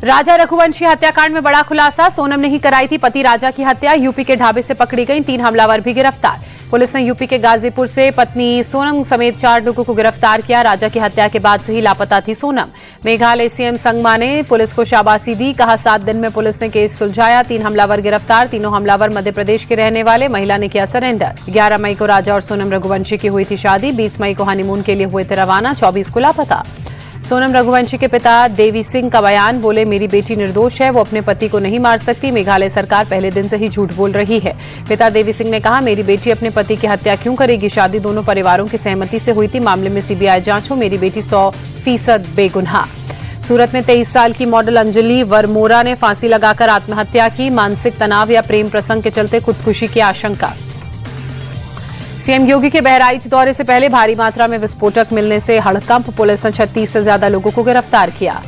राजा रघुवंशी हत्याकांड में बड़ा खुलासा। सोनम ने ही कराई थी पति राजा की हत्या। यूपी के ढाबे से पकड़ी गई 3 हमलावर भी गिरफ्तार। पुलिस ने यूपी के गाजीपुर से पत्नी सोनम समेत 4 लोगों को गिरफ्तार किया। राजा की हत्या के बाद से ही लापता थी सोनम। मेघालय सीएम संगमा ने पुलिस को शाबाशी दी। कहा 7 दिन में पुलिस ने केस सुलझाया। 3 हमलावर गिरफ्तार। तीनों हमलावर मध्य प्रदेश के रहने वाले। महिला ने किया सरेंडर। 11 मई को राजा और सोनम रघुवंशी की हुई थी शादी। 20 मई को हनीमून के लिए हुए थे रवाना। 24 को लापता। सोनम रघुवंशी के पिता देवी सिंह का बयान। बोले मेरी बेटी निर्दोष है, वो अपने पति को नहीं मार सकती। मेघालय सरकार पहले दिन से ही झूठ बोल रही है। पिता देवी सिंह ने कहा मेरी बेटी अपने पति की हत्या क्यों करेगी। शादी दोनों परिवारों की सहमति से हुई थी। मामले में सीबीआई जांच हो। मेरी बेटी 100% बेगुनाह। सूरत में 23 साल की मॉडल अंजलि वरमोरा ने फांसी लगाकर आत्महत्या की। मानसिक तनाव या प्रेम प्रसंग के चलते खुदकुशी की आशंका। सीएम योगी के बहराइच दौरे से पहले भारी मात्रा में विस्फोटक मिलने से हड़कंप। पुलिस ने 36 से ज्यादा लोगों को गिरफ्तार किया।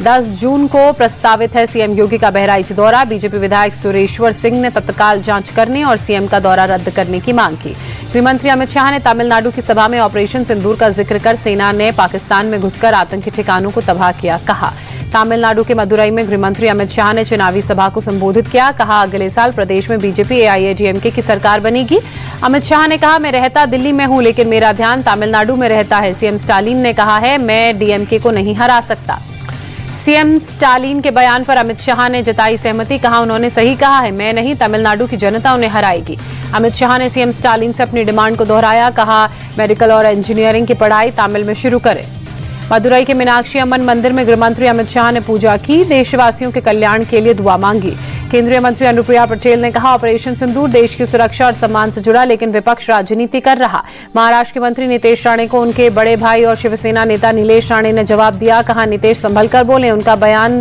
10 जून को प्रस्तावित है सीएम योगी का बहराइच दौरा। बीजेपी विधायक सुरेश्वर सिंह ने तत्काल जांच करने और सीएम का दौरा रद्द करने की मांग की। गृहमंत्री अमित शाह ने तमिलनाडु की सभा में ऑपरेशन सिंदूर का जिक्र कर सेना ने पाकिस्तान में घुसकर आतंकी ठिकानों को तबाह किया। कहा तमिलनाडु के मदुरई में गृहमंत्री अमित शाह ने चुनावी सभा को संबोधित किया। कहा अगले साल प्रदेश में बीजेपी एआईएडीएमके की सरकार बनेगी। अमित शाह ने कहा मैं रहता दिल्ली में हूं, लेकिन मेरा ध्यान तमिलनाडु में रहता है। सीएम स्टालिन ने कहा है मैं डीएमके को नहीं हरा सकता। सीएम स्टालिन के बयान पर अमित शाह ने जताई सहमति। कहा उन्होंने सही कहा है, मैं नहीं तमिलनाडु की जनता उन्हें हराएगी। अमित शाह ने सीएम स्टालिन से अपनी डिमांड को दोहराया। कहा मेडिकल और इंजीनियरिंग की पढ़ाई तमिल में शुरू करें। मदुरई के मीनाक्षी अम्मन मंदिर में गृहमंत्री अमित शाह ने पूजा की। देशवासियों के कल्याण के लिए दुआ मांगी। केंद्रीय मंत्री अनुप्रिया पटेल ने कहा ऑपरेशन सिंदूर देश की सुरक्षा और सम्मान से जुड़ा, लेकिन विपक्ष राजनीति कर रहा। महाराष्ट्र के मंत्री नीतीश राणे को उनके बड़े भाई और शिवसेना नेता नीलेश राणे ने जवाब दिया। कहा नीतीश संभल कर बोले, उनका बयान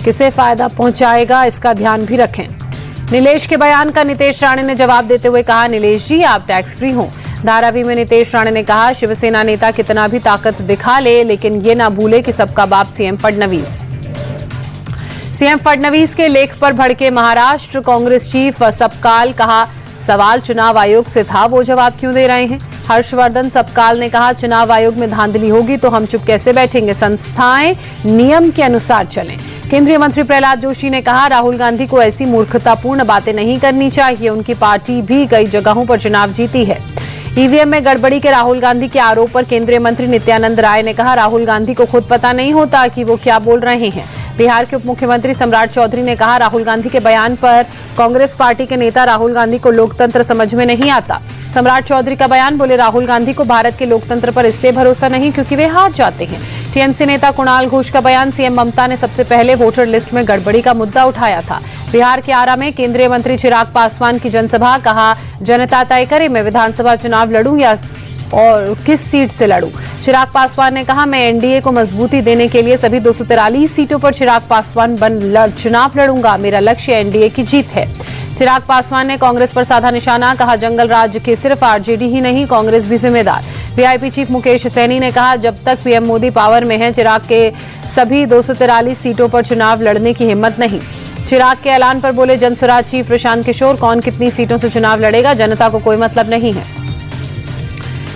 किसे फायदा पहुंचाएगा इसका ध्यान भी रखें। नीलेश के बयान का नीतीश राणे ने जवाब देते हुए कहा नीलेश जी आप टैक्स फ्री हो। धारावी में नीतीश राणे ने कहा शिवसेना नेता कितना भी ताकत दिखा ले, लेकिन ये ना भूले कि सबका बाप सीएम फडणवीस। सीएम फडणवीस के लेख पर भड़के महाराष्ट्र कांग्रेस चीफ सबकाल। कहा सवाल चुनाव आयोग से था, वो जवाब क्यों दे रहे हैं। हर्षवर्धन सबकाल ने कहा चुनाव आयोग में धांधली होगी तो हम चुप कैसे बैठेंगे। संस्थाएं नियम के अनुसार चलें। केंद्रीय मंत्री प्रहलाद जोशी ने कहा राहुल गांधी को ऐसी मूर्खतापूर्ण बातें नहीं करनी चाहिए। उनकी पार्टी भी कई जगहों पर चुनाव जीती है। ईवीएम में गड़बड़ी के राहुल गांधी के आरोप पर केंद्रीय मंत्री नित्यानंद राय ने कहा राहुल गांधी को खुद पता नहीं होता कि वो क्या बोल रहे हैं। बिहार के उप मुख्यमंत्री सम्राट चौधरी ने कहा राहुल गांधी के बयान पर कांग्रेस पार्टी के नेता राहुल गांधी को लोकतंत्र समझ में नहीं आता। सम्राट चौधरी का बयान। बोले राहुल गांधी को भारत के लोकतंत्र पर इसलिए भरोसा नहीं क्योंकि वे हार जाते हैं। टीएमसी नेता कुणाल घोष का बयान। सीएम ममता ने सबसे पहले वोटर लिस्ट में गड़बड़ी का मुद्दा उठाया था। बिहार के आरा में केंद्रीय मंत्री चिराग पासवान की जनसभा। कहा जनता तय करे मैं विधानसभा चुनाव लड़ूं या और किस सीट से लड़ूं। चिराग पासवान ने कहा मैं एनडीए को मजबूती देने के लिए सभी 243 सीटों पर चिराग पासवान चुनाव लड़ूंगा। मेरा लक्ष्य एनडीए की जीत है। चिराग पासवान ने कांग्रेस पर साधा निशाना। कहा जंगल राज के सिर्फ आरजेडी ही नहीं कांग्रेस भी जिम्मेदार। वीआईपी चीफ मुकेश सैनी ने कहा जब तक पीएम मोदी पावर में है चिराग के सभी 243 सीटों पर चुनाव लड़ने की हिम्मत नहीं। चिराग के ऐलान पर बोले जनसुराज चीफ प्रशांत किशोर कौन कितनी सीटों से चुनाव लड़ेगा जनता को कोई मतलब नहीं है।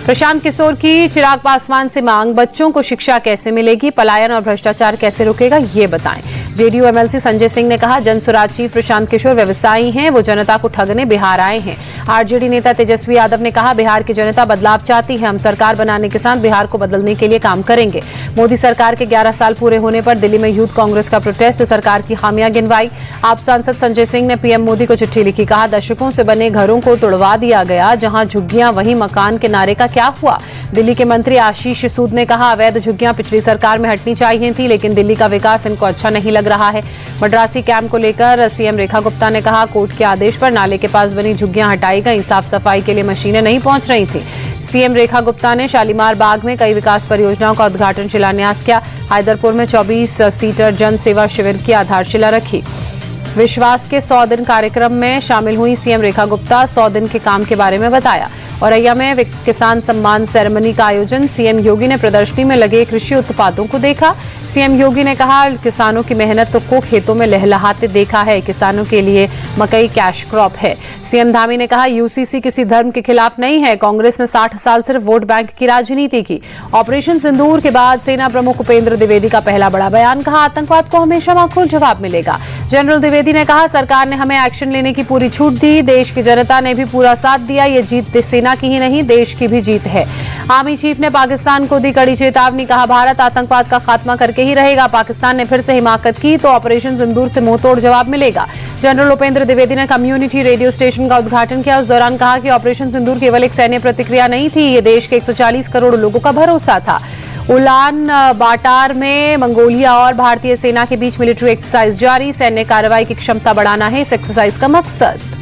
प्रशांत किशोर की चिराग पासवान से मांग। बच्चों को शिक्षा कैसे मिलेगी, पलायन और भ्रष्टाचार कैसे रुकेगा ये बताएं। जेडीयू एमएलसी संजय सिंह ने कहा जनसुराज चीफ प्रशांत किशोर व्यवसायी हैं, वो जनता को ठगने बिहार आए हैं। आरजेडी नेता तेजस्वी यादव ने कहा बिहार की जनता बदलाव चाहती है, हम सरकार बनाने के साथ बिहार को बदलने के लिए काम करेंगे। मोदी सरकार के 11 साल पूरे होने पर दिल्ली में यूथ कांग्रेस का प्रोटेस्ट। सरकार की खामियां गिनवाई। आप सांसद संजय सिंह ने पीएम मोदी को चिट्ठी लिखी। कहा दशकों से बने घरों को तोड़वा दिया गया, जहां झुग्गियां वहीं मकान के नारे का क्या हुआ। दिल्ली के मंत्री आशीष सूद ने कहा अवैध झुग्गियां पिछली सरकार में हटनी चाहिए थी, लेकिन दिल्ली का विकास इनको अच्छा नहीं लग रहा है। मद्रासी कैंप को लेकर सीएम रेखा गुप्ता ने कहा कोर्ट के आदेश पर नाले के पास बनी झुग्गियां हटाई गई, साफ सफाई के लिए मशीनें नहीं पहुंच रही थी। सीएम रेखा गुप्ता ने शालीमार बाग में कई विकास परियोजनाओं का उद्घाटन शिलान्यास किया। हैदरपुर में 24 सीटर जन सेवा शिविर की आधारशिला रखी। विश्वास के 100 दिन कार्यक्रम में शामिल हुई सीएम रेखा गुप्ता। 100 दिन के काम के बारे में बताया। औरैया में किसान सम्मान सेरेमनी का आयोजन। सीएम योगी ने प्रदर्शनी में लगे कृषि उत्पादों को देखा। सीएम योगी ने कहा, किसानों की मेहनत को खेतों में लहलहाते देखा है। किसानों के लिए मकई कैश क्रॉप है। सीएम धामी ने कहा, यूसीसी किसी धर्म के खिलाफ नहीं है। कांग्रेस ने 60 साल सिर्फ वोट बैंक की राजनीति की। ऑपरेशन सिंदूर के बाद सेना प्रमुख उपेंद्र द्विवेदी का पहला बड़ा बयान। कहा, आतंकवाद को हमेशा माकूल जवाब मिलेगा। जनरल द्विवेदी ने कहा, सरकार ने हमें एक्शन लेने की पूरी छूट दी। देश की जनता ने भी पूरा साथ दिया। ये जीत सेना की ही नहीं, देश की भी जीत है। आर्मी चीफ ने पाकिस्तान को दी कड़ी चेतावनी। कहा, भारत आतंकवाद का खात्मा करके ही रहेगा। पाकिस्तान ने फिर से हिमाकत की तो ऑपरेशन सिंदूर से मुंहतोड़ जवाब मिलेगा। जनरल उपेंद्र द्विवेदी ने कम्युनिटी रेडियो स्टेशन का उद्घाटन किया। उस दौरान कहा कि ऑपरेशन सिंदूर केवल एक सैन्य प्रतिक्रिया नहीं थी, ये देश के 140 करोड़ लोगों का भरोसा था। उलान बाटार में मंगोलिया और भारतीय सेना के बीच मिलिट्री एक्सरसाइज जारी। सैन्य कार्रवाई की क्षमता बढ़ाना है इस एक्सरसाइज का मकसद।